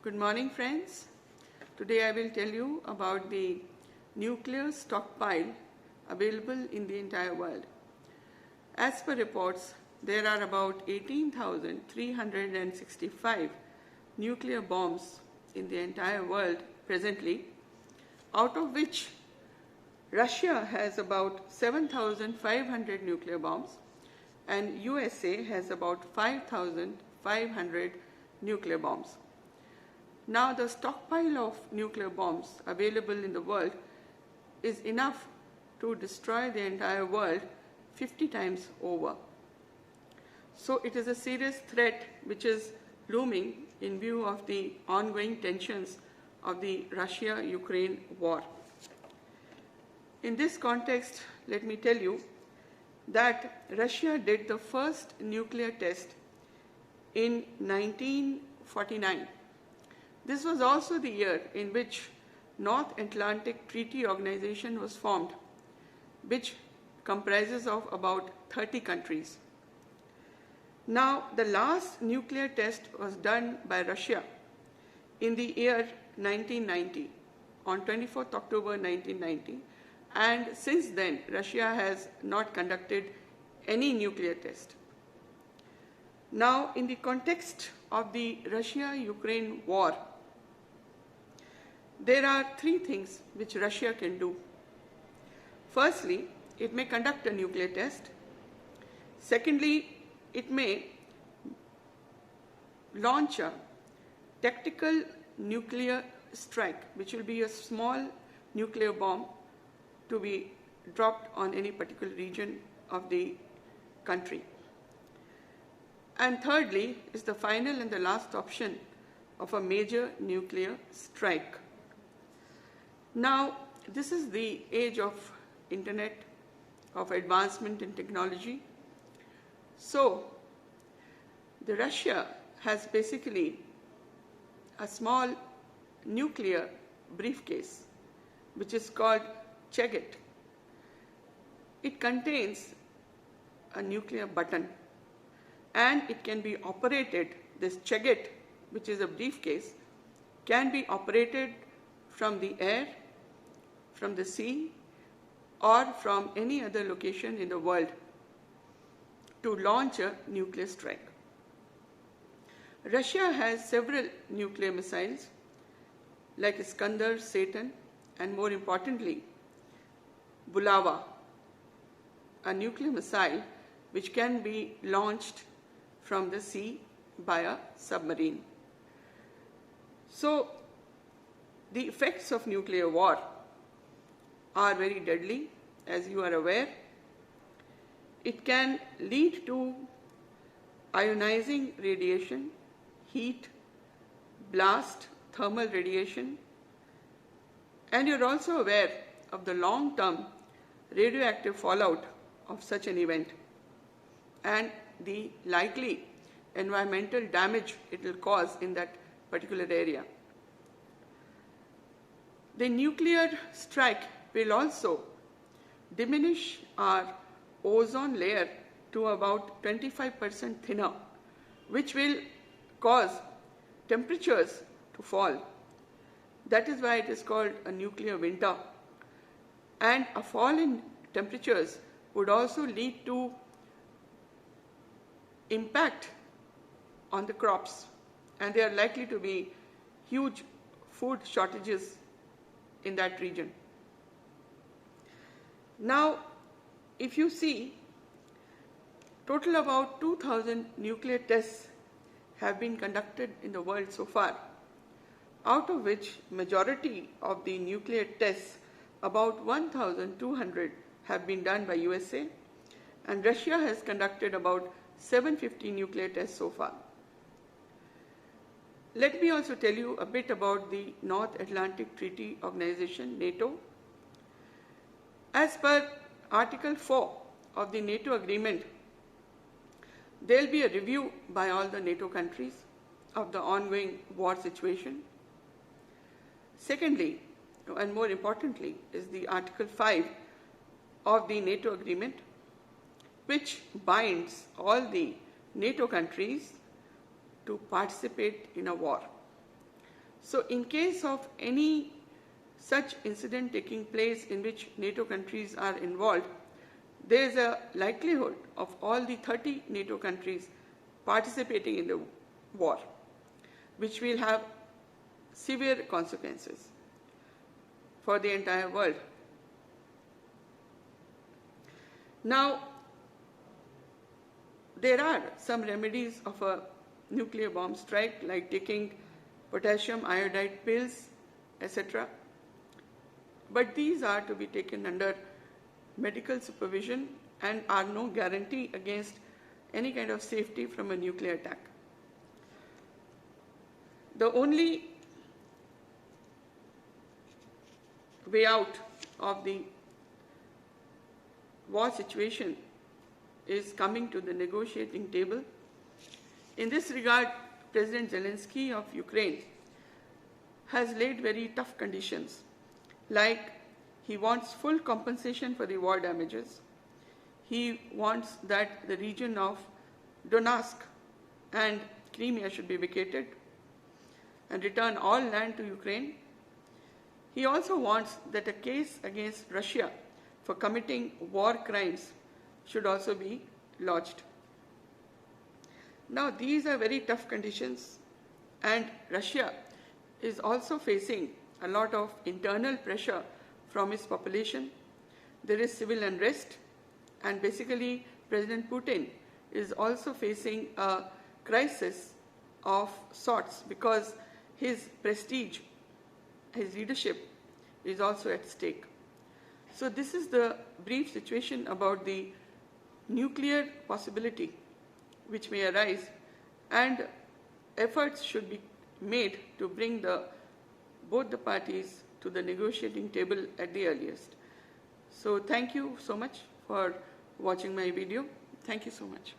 Good morning, friends. Today I will tell you about the nuclear stockpile available in the entire world. As per reports, there are about 18,365 nuclear bombs in the entire world presently, out of which Russia has about 7,500 nuclear bombs and USA has about 5,500 nuclear bombs. Now, the stockpile of nuclear bombs available in the world is enough to destroy the entire world 50 times over. So it is a serious threat which is looming in view of the ongoing tensions of the Russia-Ukraine war. In this context, let me tell you that Russia did the first nuclear test in 1949. This was also the year in which North Atlantic Treaty Organization was formed, which comprises of about 30 countries. Now, the last nuclear test was done by Russia in the year 1990, on 24th October 1990, and since then Russia has not conducted any nuclear test. Now, in the context of the Russia-Ukraine war, there are three things which Russia can do. Firstly, it may conduct a nuclear test. Secondly, it may launch a tactical nuclear strike, which will be a small nuclear bomb to be dropped on any particular region of the country. And thirdly is the final and the last option of a major nuclear strike. Now, this is the age of internet, of advancement in technology. So, the Russia has basically a small nuclear briefcase, which is called Cheget. It contains a nuclear button, and it can be operated, this Cheget, which is a briefcase, can be operated from the air, from the sea, or from any other location in the world to launch a nuclear strike. Russia has several nuclear missiles like Iskander, Satan, and more importantly, Bulava, a nuclear missile which can be launched from the sea by a submarine. So, the effects of nuclear war are very deadly, as you are aware. It can lead to ionizing radiation, heat, blast, thermal radiation, and you're also aware of the long-term radioactive fallout of such an event and the likely environmental damage it will cause in that particular area. The nuclear strike will also diminish our ozone layer to about 25% thinner, which will cause temperatures to fall. That is why it is called a nuclear winter. And a fall in temperatures would also lead to impact on the crops, and there are likely to be huge food shortages in that region. Now, if you see, total about 2,000 nuclear tests have been conducted in the world so far, out of which majority of the nuclear tests, about 1,200, have been done by USA, and Russia has conducted about 750 nuclear tests so far. Let me also tell you a bit about the North Atlantic Treaty Organization, NATO. As per Article 4 of the NATO agreement, there will be a review by all the NATO countries of the ongoing war situation. Secondly, and more importantly, is the Article 5 of the NATO agreement, which binds all the NATO countries to participate in a war. So in case of any such incident taking place in which NATO countries are involved, there is a likelihood of all the 30 NATO countries participating in the war, which will have severe consequences for the entire world. Now, there are some remedies of a nuclear bomb strike, like taking potassium iodide pills, etc. But these are to be taken under medical supervision and are no guarantee against any kind of safety from a nuclear attack. The only way out of the war situation is coming to the negotiating table. In this regard, President Zelensky of Ukraine has laid very tough conditions, like he wants full compensation for the war damages. He wants that the region of Donetsk and Crimea should be vacated and return all land to Ukraine. He also wants that a case against Russia for committing war crimes should also be lodged. Now, these are very tough conditions, and Russia is also facing a lot of internal pressure from its population. There is civil unrest, and basically President Putin is also facing a crisis of sorts because his prestige, his leadership is also at stake. So this is the brief situation about the nuclear possibility which may arise, and efforts should be made to bring both the parties to the negotiating table at the earliest. So thank you so much for watching my video. Thank you so much.